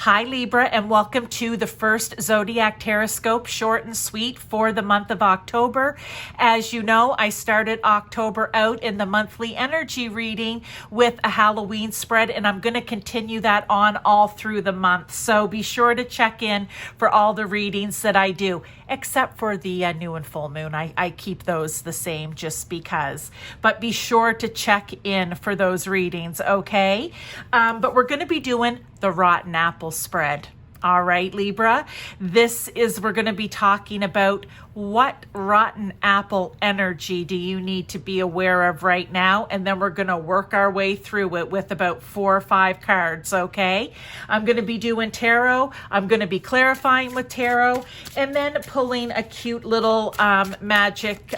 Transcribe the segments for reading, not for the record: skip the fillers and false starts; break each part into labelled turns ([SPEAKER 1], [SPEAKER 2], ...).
[SPEAKER 1] Hi Libra, and welcome to the first Zodiac Teroscope, short and sweet, for the month of October. As you know, I started October out in the monthly energy reading with a Halloween spread, and I'm going to continue that on all through the month. So be sure to check in for all the readings that I do, except for the new and full moon. I keep those the same just because. But be sure to check in for those readings, okay? But we're going to be doing the rotten apple spread. All right, Libra, we're going to be talking about what rotten apple energy do you need to be aware of right now, and then we're going to work our way through it with about 4 or 5 cards, okay? I'm going to be doing tarot, I'm going to be clarifying with tarot, and then pulling a cute little magic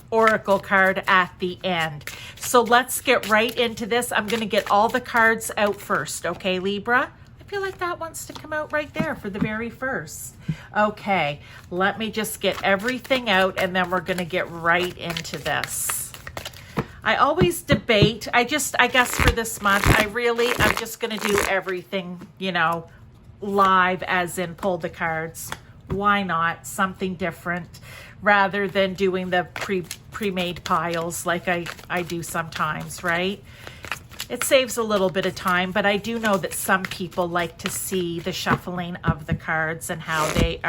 [SPEAKER 1] oracle card at the end. So let's get right into this. I'm going to get all the cards out first, okay, Libra? I feel like that wants to come out right there for the very first. Okay, let me just get everything out, and then we're going to get right into this. I always debate. I guess for this month, I'm just going to do everything, live, as in pull the cards. Why not? Something different rather than doing the pre-made piles like I do sometimes, right? It saves a little bit of time, but I do know that some people like to see the shuffling of the cards and how they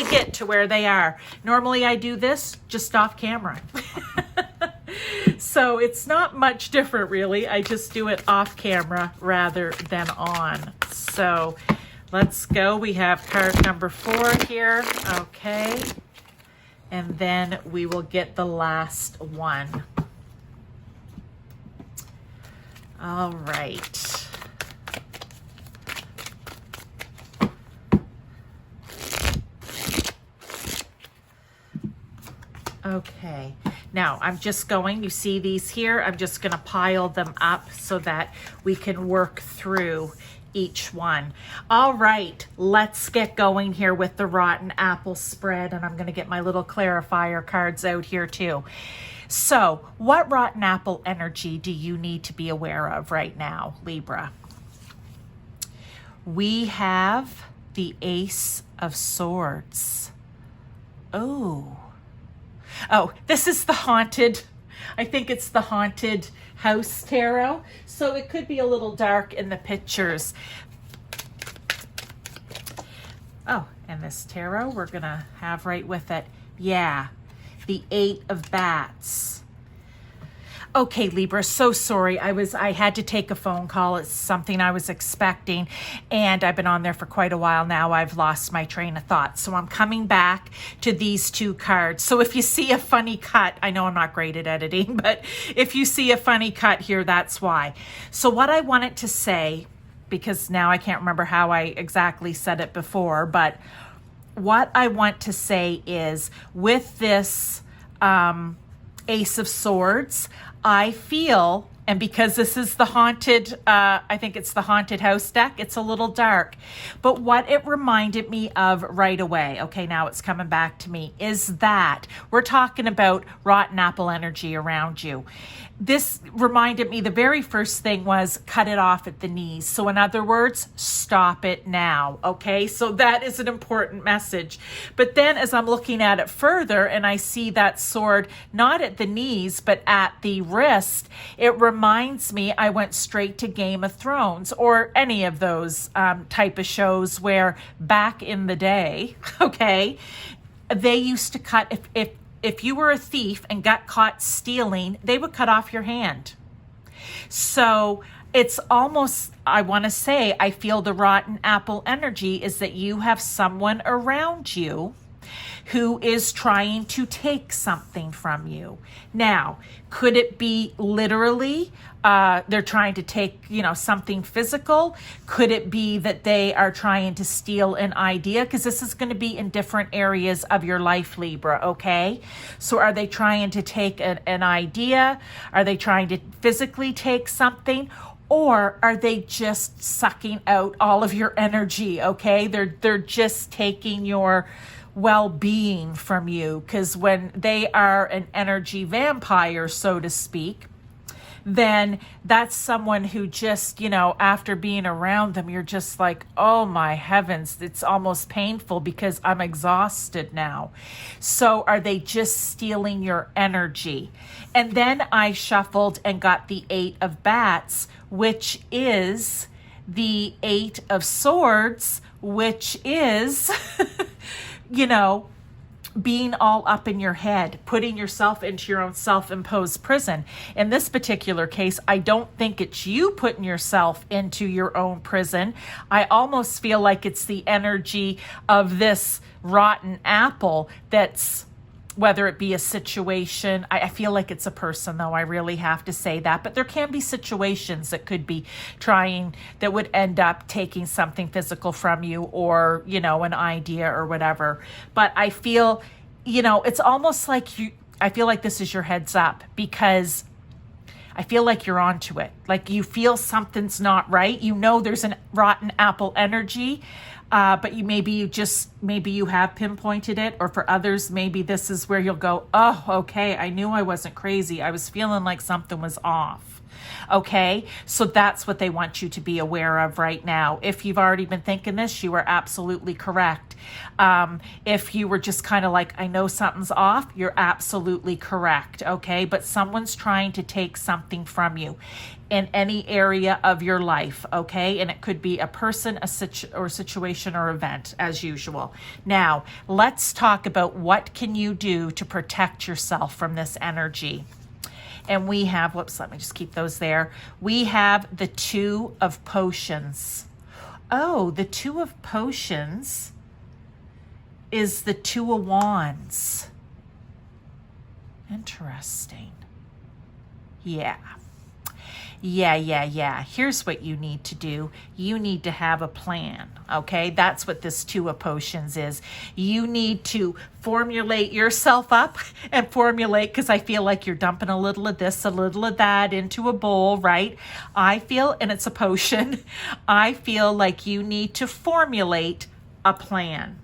[SPEAKER 1] get to where they are. Normally I do this just off camera. So it's not much different really. I just do it off camera rather than on. So let's go. We have card number 4 here. Okay. And then we will get the last one. All right. Okay. Now I'm just going, you see these here, I'm just going to pile them up so that we can work through each one. All right, let's get going here with the rotten apple spread, and I'm going to get my little clarifier cards out here too. So what rotten apple energy do you need to be aware of right now, Libra? We have the Ace of Swords. Oh, this is the haunted, I think it's the haunted house tarot. So it could be a little dark in the pictures. Oh, and this tarot we're going to have right with it. Yeah, the 8 of Bats. Okay, Libra, so sorry. I had to take a phone call. It's something I was expecting, and I've been on there for quite a while now. I've lost my train of thought. So I'm coming back to these 2 cards. So if you see a funny cut, I know I'm not great at editing, but if you see a funny cut here, that's why. So what I wanted to say, because now I can't remember how I exactly said it before, but what I want to say is with this Ace of Swords, I feel, and because this is the haunted, I think it's the haunted house deck, it's a little dark. But what it reminded me of right away, okay, now it's coming back to me, is that we're talking about rotten apple energy around you. This reminded me, the very first thing was cut it off at the knees. So in other words, stop it now, okay? So that is an important message. But then as I'm looking at it further and I see that sword not at the knees but at the wrist, it reminds me I went straight to Game of Thrones or any of those type of shows where back in the day, okay, they used to cut, if you were a thief and got caught stealing, they would cut off your hand. So it's almost, I want to say, I feel the rotten apple energy is that you have someone around you who is trying to take something from you. Now, could it be literally they're trying to take, something physical? Could it be that they are trying to steal an idea? Because this is going to be in different areas of your life, Libra, okay? So are they trying to take an idea? Are they trying to physically take something? Or are they just sucking out all of your energy, okay? They're just taking your well-being from you, because when they are an energy vampire, so to speak, then that's someone who just, after being around them, you're just like, oh my heavens, it's almost painful because I'm exhausted now. So are they just stealing your energy? And then I shuffled and got the 8 of Bats, which is the 8 of Swords, which is, being all up in your head, putting yourself into your own self-imposed prison. In this particular case, I don't think it's you putting yourself into your own prison. I almost feel like it's the energy of this rotten apple that's, whether it be a situation, I feel like it's a person though, I really have to say that, but there can be situations that could be that would end up taking something physical from you, or, an idea or whatever. But I feel, it's almost like I feel like this is your heads up, because I feel like you're onto it. Like you feel something's not right. There's a rotten apple energy. But maybe you have pinpointed it, or for others, maybe this is where you'll go, oh, okay, I knew I wasn't crazy. I was feeling like something was off. Okay, so that's what they want you to be aware of right now. If you've already been thinking this, you are absolutely correct. If you were just kind of like, I know something's off, you're absolutely correct. Okay, but someone's trying to take something from you in any area of your life, okay? And it could be a person, situation, or event, as usual. Now, let's talk about what can you do to protect yourself from this energy. And we have, let me just keep those there. We have the 2 of Potions. Oh, the 2 of Potions is the 2 of Wands. Interesting. Yeah. Here's what you need to do. You need to have a plan, okay? That's what this 2 of Potions is. You need to formulate yourself up and because I feel like you're dumping a little of this, a little of that into a bowl, right? And it's a potion. I feel like you need to formulate a plan.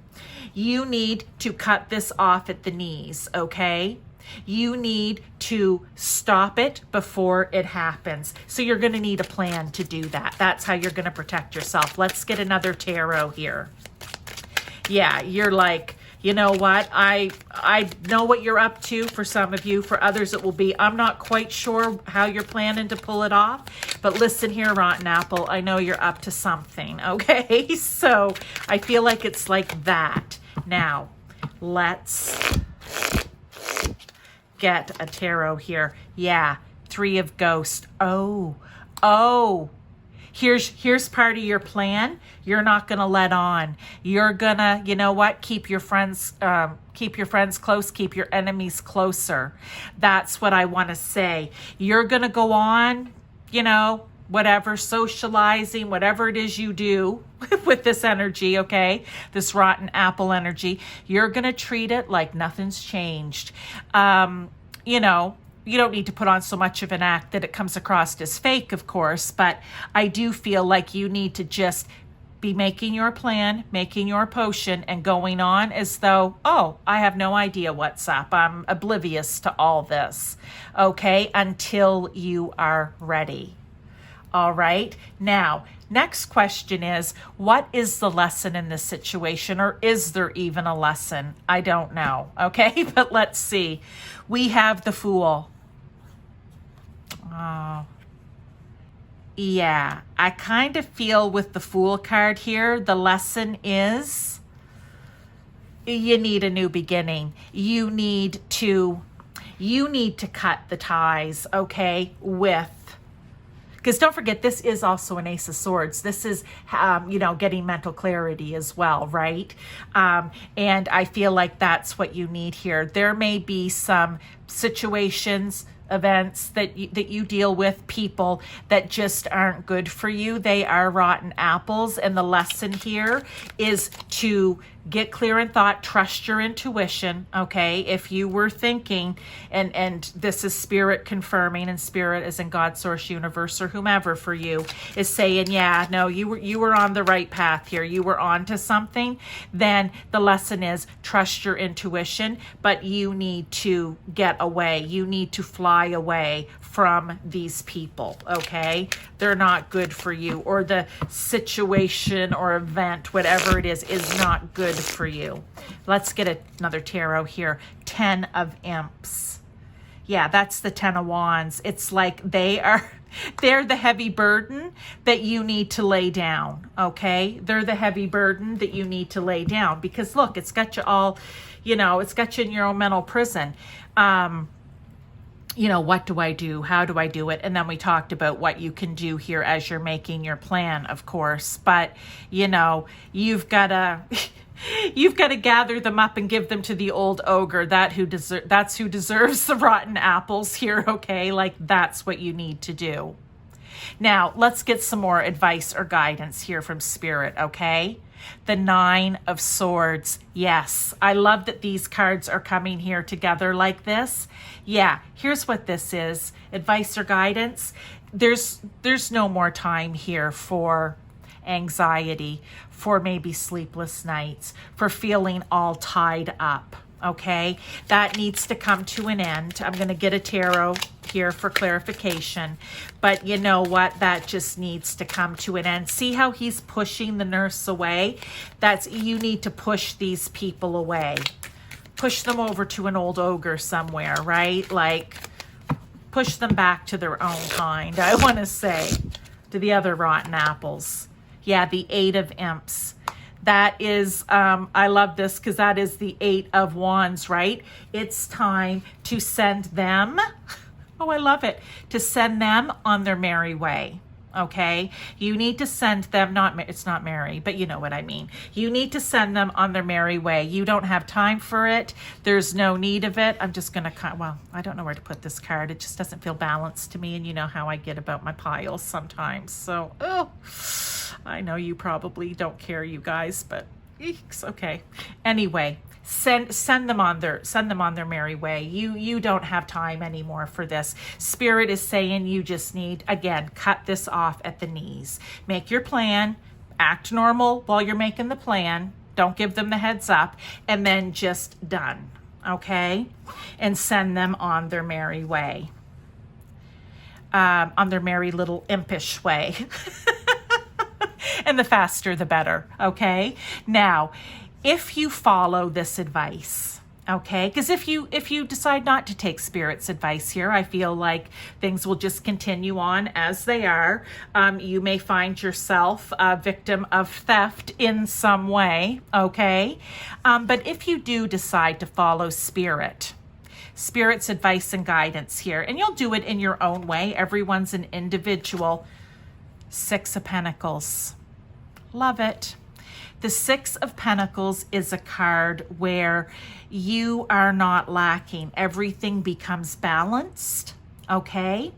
[SPEAKER 1] You need to cut this off at the knees, okay? You need to stop it before it happens. So you're going to need a plan to do that. That's how you're going to protect yourself. Let's get another tarot here. Yeah, you're like, you know what? I know what you're up to for some of you. For others, it will be, I'm not quite sure how you're planning to pull it off. But listen here, Rotten Apple, I know you're up to something, okay? So I feel like it's like that. Now, let's get a tarot here. Yeah, 3 of Ghosts. Oh. Here's part of your plan. You're not gonna let on. You're gonna, you know what? Keep your friends close. Keep your enemies closer. That's what I want to say. You're gonna go on, whatever, socializing, whatever it is you do with this energy, okay? This rotten apple energy. You're going to treat it like nothing's changed. You don't need to put on so much of an act that it comes across as fake, of course, but I do feel like you need to just be making your plan, making your potion, and going on as though, oh, I have no idea what's up. I'm oblivious to all this, okay? Until you are ready. All right. Now, next question is, what is the lesson in this situation, or is there even a lesson? I don't know. Okay, but let's see. We have the Fool. Oh, yeah. I kind of feel with the Fool card here, the lesson is you need a new beginning. You need to cut the ties, okay, because don't forget, this is also an Ace of Swords. This is, getting mental clarity as well, right? And I feel like that's what you need here. There may be some situations, events that you deal with, people that just aren't good for you. They are rotten apples. And the lesson here is to get clear in thought, trust your intuition, okay? If you were thinking, and this is spirit confirming, and spirit is in God, source, universe, or whomever for you, is saying, yeah, no, you were on the right path here. You were on to something. Then the lesson is trust your intuition, but you need to get away. You need to fly away from these people, okay? They're not good for you, or the situation or event, whatever it is not good for you. Let's get another tarot here. 10 of Imps. Yeah, that's the 10 of Wands. It's like they're the heavy burden that you need to lay down, okay? They're the heavy burden that you need to lay down, because look, it's got you all, it's got you in your own mental prison. What do I do? How do I do it? And then we talked about what you can do here as you're making your plan, of course. But, you've got to gather them up and give them to the old ogre. That's who deserves the rotten apples here, okay? Like, that's what you need to do. Now, let's get some more advice or guidance here from Spirit, okay? The 9 of Swords. Yes, I love that these cards are coming here together like this. Yeah, here's what this is. Advice or guidance. There's no more time here for anxiety, for maybe sleepless nights, for feeling all tied up. Okay, that needs to come to an end. I'm going to get a tarot here for clarification, but you know what? That just needs to come to an end. See how he's pushing the nurse away? You need to push these people away. Push them over to an old ogre somewhere, right? Like, push them back to their own kind, I want to say, to the other rotten apples. Yeah, the 8 of Imps. That is, I love this because that is the 8 of Wands, right? It's time to send them, oh, I love it, to send them on their merry way, okay? You need to send them, it's not merry, but you know what I mean. You need to send them on their merry way. You don't have time for it. There's no need of it. I'm just going to, I don't know where to put this card. It just doesn't feel balanced to me, and you know how I get about my piles sometimes. So, I know you probably don't care, you guys, but it's okay. Anyway, send them on their merry way. You don't have time anymore for this. Spirit is saying you just need, again, cut this off at the knees. Make your plan, act normal while you're making the plan. Don't give them the heads up, and then just done, okay? And send them on their merry way. On their merry little impish way. And the faster, the better, okay? Now, if you follow this advice, okay? Because if you decide not to take Spirit's advice here, I feel like things will just continue on as they are. You may find yourself a victim of theft in some way, okay? But if you do decide to follow Spirit's advice and guidance here, and you'll do it in your own way. Everyone's an individual. 6 of Pentacles. Love it. The 6 of Pentacles is a card where you are not lacking. Everything becomes balanced, okay?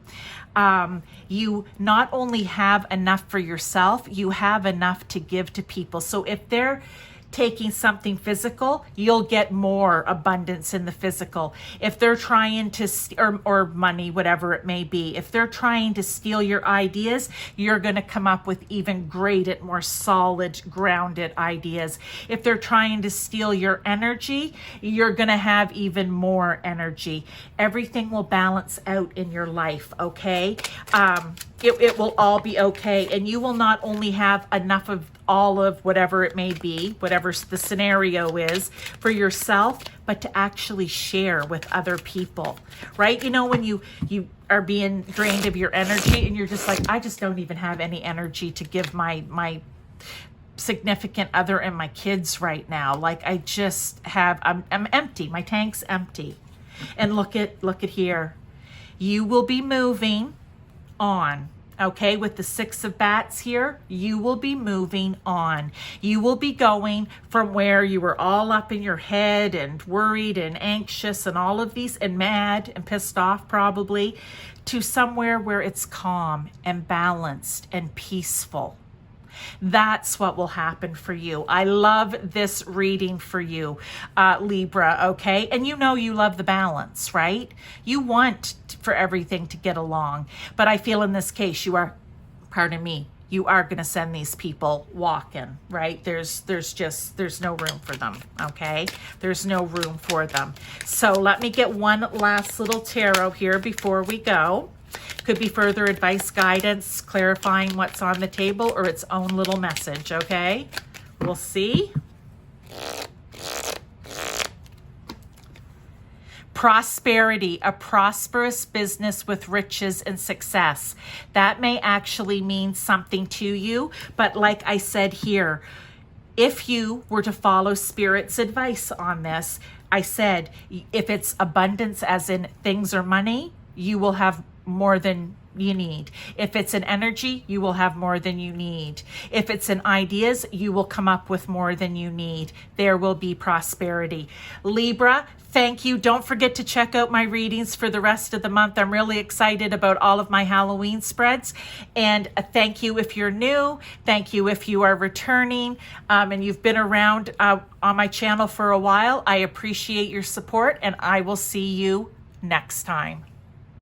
[SPEAKER 1] You not only have enough for yourself, you have enough to give to people. So if they're taking something physical, you'll get more abundance in the physical. If they're trying to, or money, whatever it may be, if they're trying to steal your ideas, you're going to come up with even greater, more solid, grounded ideas. If they're trying to steal your energy, you're going to have even more energy. Everything will balance out in your life, okay? It will all be okay, and you will not only have enough of all of whatever it may be, whatever the scenario is for yourself, but to actually share with other people, right? You know, when you are being drained of your energy and you're just like, I just don't even have any energy to give my significant other and my kids right now. Like, I just have, I'm empty. My tank's empty. And look at here. You will be moving on. Okay, with the 6 of Bats here, you will be moving on. You will be going from where you were all up in your head and worried and anxious and all of these and mad and pissed off probably, to somewhere where it's calm and balanced and peaceful. That's what will happen for you. I love this reading for you, Libra, okay? And you know you love the balance, right? You want for everything to get along. But I feel in this case you are, pardon me, you are going to send these people walking, right? There's no room for them, okay? There's no room for them. So let me get one last little tarot here before we go. Could be further advice, guidance, clarifying what's on the table, or its own little message, okay? We'll see. Prosperity, a prosperous business with riches and success. That may actually mean something to you, but like I said here, if you were to follow Spirit's advice on this, I said, if it's abundance as in things or money, you will have more than you need. If it's an energy, you will have more than you need. If it's an ideas, you will come up with more than you need. There will be prosperity. Libra, thank you. Don't forget to check out my readings for the rest of the month. I'm really excited about all of my Halloween spreads. And thank you if you're new. Thank you if you are returning and you've been around on my channel for a while. I appreciate your support, and I will see you next time.